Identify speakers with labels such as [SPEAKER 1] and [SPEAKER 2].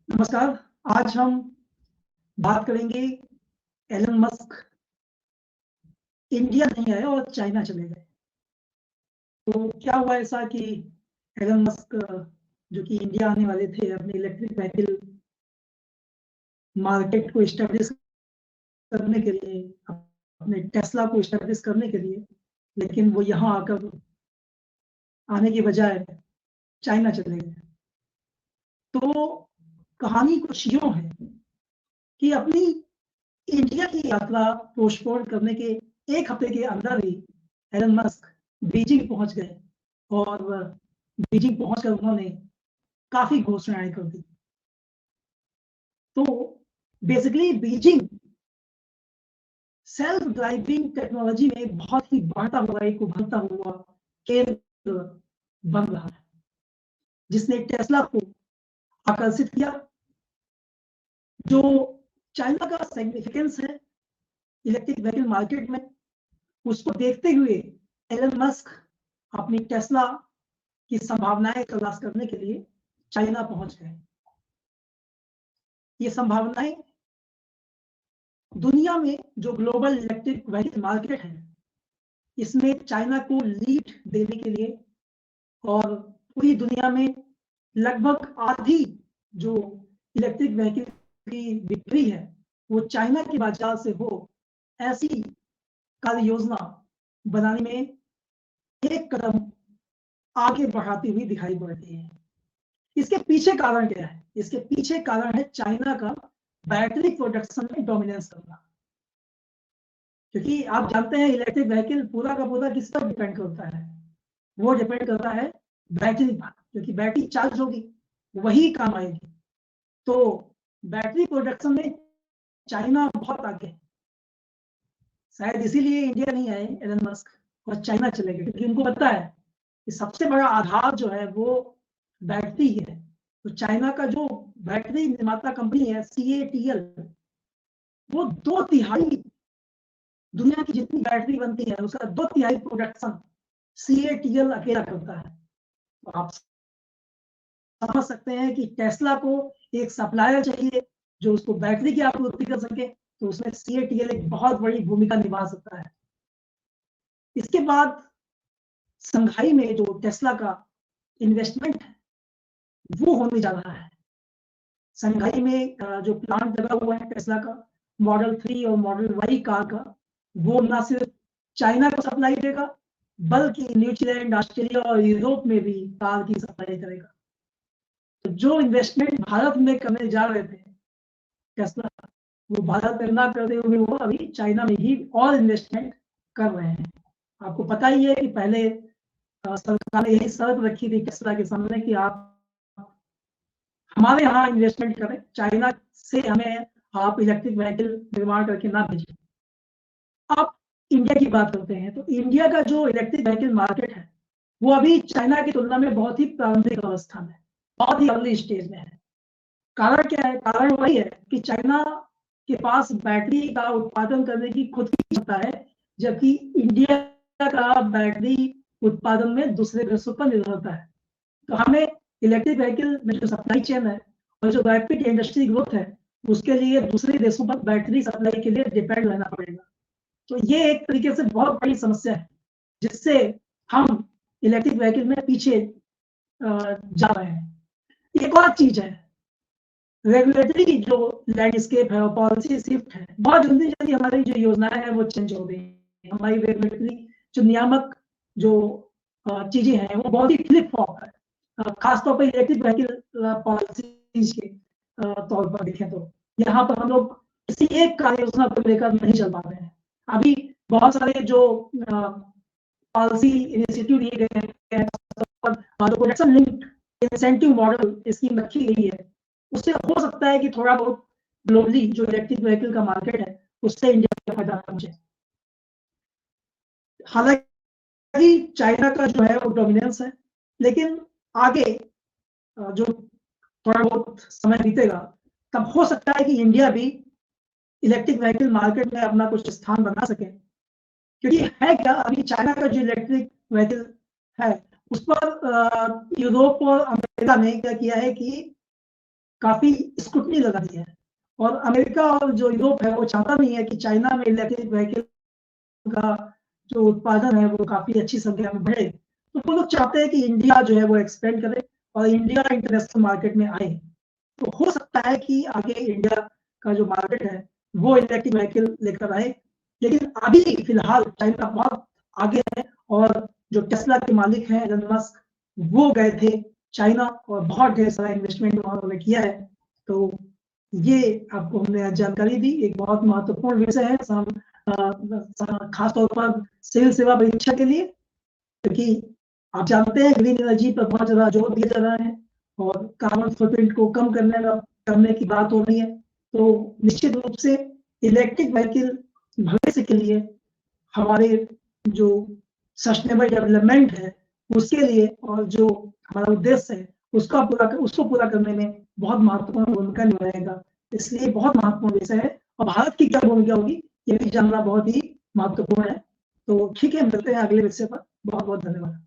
[SPEAKER 1] नमस्कार। आज हम बात करेंगे एलन मस्क इंडिया नहीं आए और चाइना चले गए। तो क्या हुआ ऐसा कि एलन मस्क जो कि इंडिया आने वाले थे अपने इलेक्ट्रिक व्हीकल मार्केट को एस्टेब्लिश करने के लिए, अपने टेस्ला को एस्टेब्लिश करने के लिए, लेकिन वो यहाँ आकर आने के बजाय चाइना चले गए। तो कहानी कुछ यूं है कि अपनी इंडिया की यात्रा पोस्टपोन करने के एक हफ्ते के अंदर ही एलन मस्क बीजिंग पहुंच गए और बीजिंग पहुंचकर उन्होंने काफी घोषणाएं कर दी। तो basically Beijing self driving technology में बहुत ही बढ़ता हुआ एक उभरता हुआ केंद्र बन रहा है, जिसने टेस्ला को आकर्षित किया। जो चाइना का सिग्निफिकेंस है इलेक्ट्रिक व्हीकल मार्केट में, उसको देखते हुए एलन मस्क अपनी टेस्ला की संभावनाएं तलाश करने के लिए चाइना पहुंच गए। ये संभावनाएं दुनिया में जो ग्लोबल इलेक्ट्रिक व्हीकल मार्केट है, इसमें चाइना को लीड देने के लिए और पूरी दुनिया में लगभग आधी जो इलेक्ट्रिक व्हीकल की बिक्री है वो चाइना के बाजार से हो, ऐसी कार्य योजना बनाने में एक कदम आगे बढ़ाती हुई दिखाई पड़ती है। इसके पीछे कारण क्या है? इसके पीछे कारण है चाइना का बैटरी प्रोडक्शन में डोमिनेंस करना। क्योंकि आप जानते हैं इलेक्ट्रिक व्हीकल पूरा का पूरा किस पर डिपेंड करता है? वो डिपेंड करता है बैटरी पर, क्योंकि बैटरी चार्ज होगी वही काम आएगी। तो बैटरी प्रोडक्शन में चाइना बहुत आगे है। शायद इसीलिए इंडिया नहीं आए एलन मस्क और चाइना चले गए, क्योंकि उनको पता है कि सबसे बड़ा आधार जो है वो बैटरी ही है। तो चाइना का जो बैटरी निर्माता कंपनी है CATL, वो 2/3 दुनिया की जितनी बैटरी बनती है उसका 2/3 प्रोडक्शन CATL अकेला करता है। तो आप समझ सकते हैं कि टेस्ला को एक सप्लायर चाहिए जो उसको बैटरी की आपूर्ति कर सके, तो उसमें CATL एक बहुत बड़ी भूमिका निभा सकता है। इसके बाद संघाई में जो टेस्ला का इन्वेस्टमेंट है वो होने जा रहा है। संघाई में जो प्लांट लगा हुआ है टेस्ला का मॉडल 3 और मॉडल Y कार का, वो ना सिर्फ चाइना को सप्लाई देगा बल्कि न्यूजीलैंड, ऑस्ट्रेलिया और यूरोप में भी कार की सप्लाई करेगा। तो जो इन्वेस्टमेंट भारत में करने जा रहे थे टेस्ला, वो भारत में ना करते हुए वो अभी चाइना में ही और इन्वेस्टमेंट कर रहे हैं। आपको पता ही है कि पहले सरकार ने यही शर्त रखी थी टेस्ला के सामने कि आप हमारे यहाँ इन्वेस्टमेंट करें, चाइना से हमें आप इलेक्ट्रिक व्हीकल निर्माण करके ना भेजें। अब इंडिया की बात करते हैं तो इंडिया का जो इलेक्ट्रिक व्हीकल मार्केट है वो अभी चाइना की तुलना में बहुत ही प्रारंभिक अवस्था में, बहुत ही अर्ली स्टेज में है। कारण क्या है? कारण वही है कि चाइना के पास बैटरी का उत्पादन करने की खुद की क्षमता है, जबकि इंडिया का बैटरी उत्पादन में दूसरे देशों पर निर्भरता है। तो हमें इलेक्ट्रिक व्हीकल में जो सप्लाई चेन है और जो रैपिड इंडस्ट्री ग्रोथ है उसके लिए दूसरे देशों पर बैटरी सप्लाई के लिए डिपेंड रहना पड़ेगा। तो ये एक तरीके से बहुत बड़ी समस्या है जिससे हम इलेक्ट्रिक व्हीकल में पीछे जा रहे हैं। एक और चीज है, रेगुलेटरी जो लैंडस्केप है और पॉलिसी शिफ्ट है, बहुत जल्दी जल्दी हमारी जो योजनाएं हैं वो चेंज हो गई है। हमारी रेगुलेटरी जो नियामक जो चीजें हैं वो बहुत ही फ्लिप फ्लॉप है, खासतौर पर इलेक्ट्रिक व्हीकल पॉलिसीज के तौर पर देखें तो यहाँ पर हम लोग किसी एक कार्य योजना को लेकर नहीं चल पा रहे हैं। अभी बहुत सारे जो पॉलिसी इनिशिएटिव लिए गए हैं, जो production linked incentive model scheme रखी गई है, उससे हो सकता है कि थोड़ा बहुत ग्लोबली जो इलेक्ट्रिक व्हीकल का मार्केट है उससे इंडिया को फायदा पहुंचे। हालांकि चाइना का जो है वो डोमिनेंस है, लेकिन आगे जो थोड़ा बहुत समय बीतेगा तब हो सकता है कि इंडिया भी इलेक्ट्रिक व्हीकल मार्केट में अपना कुछ स्थान बना सके। क्योंकि है क्या, अभी चाइना का जो इलेक्ट्रिक व्हीकल है उस पर यूरोप और अमेरिका ने क्या किया है कि काफी स्क्रूटनी लगा दी है। और अमेरिका और जो यूरोप है वो चाहता नहीं है कि चाइना में इलेक्ट्रिक व्हीकल का जो उत्पादन है वो काफी अच्छी संख्या में बढ़े। तो वो लोग चाहते हैं कि इंडिया जो है वो एक्सपेंड करे और इंडिया इंटरनेशनल मार्केट में आए। तो हो सकता है कि आगे इंडिया का जो मार्केट है वो इलेक्ट्रिक व्हीकल लेकर आए। लेकिन अभी फिलहाल चाइना बहुत आगे है और जो टेस्ला के मालिक हैं एलन मस्क, वो गए थे चाइना और बहुत ढेर सारा इन्वेस्टमेंट वहां उन्होंने किया है। तो ये आपको हमने आज जानकारी दी, एक बहुत महत्वपूर्ण विषय है खास तौर पर सिविल सेवा परीक्षा के लिए, क्योंकि आप जानते हैं ग्रीन एनर्जी पर बहुत ज्यादा जोर दिया जा रहा है और कार्बन फुटप्रिंट को कम करने की बात हो रही है। तो निश्चित रूप से इलेक्ट्रिक व्हीकल भविष्य के लिए हमारे जो सस्टेनेबल डेवलपमेंट है उसके लिए और जो हमारा उद्देश्य है उसको पूरा करने में बहुत महत्वपूर्ण भूमिका निभाएगा। इसलिए बहुत महत्वपूर्ण विषय है और भारत की क्या भूमिका होगी ये भी जानना बहुत ही महत्वपूर्ण है। तो ठीक है, मिलते हैं अगले विषय पर। बहुत बहुत धन्यवाद।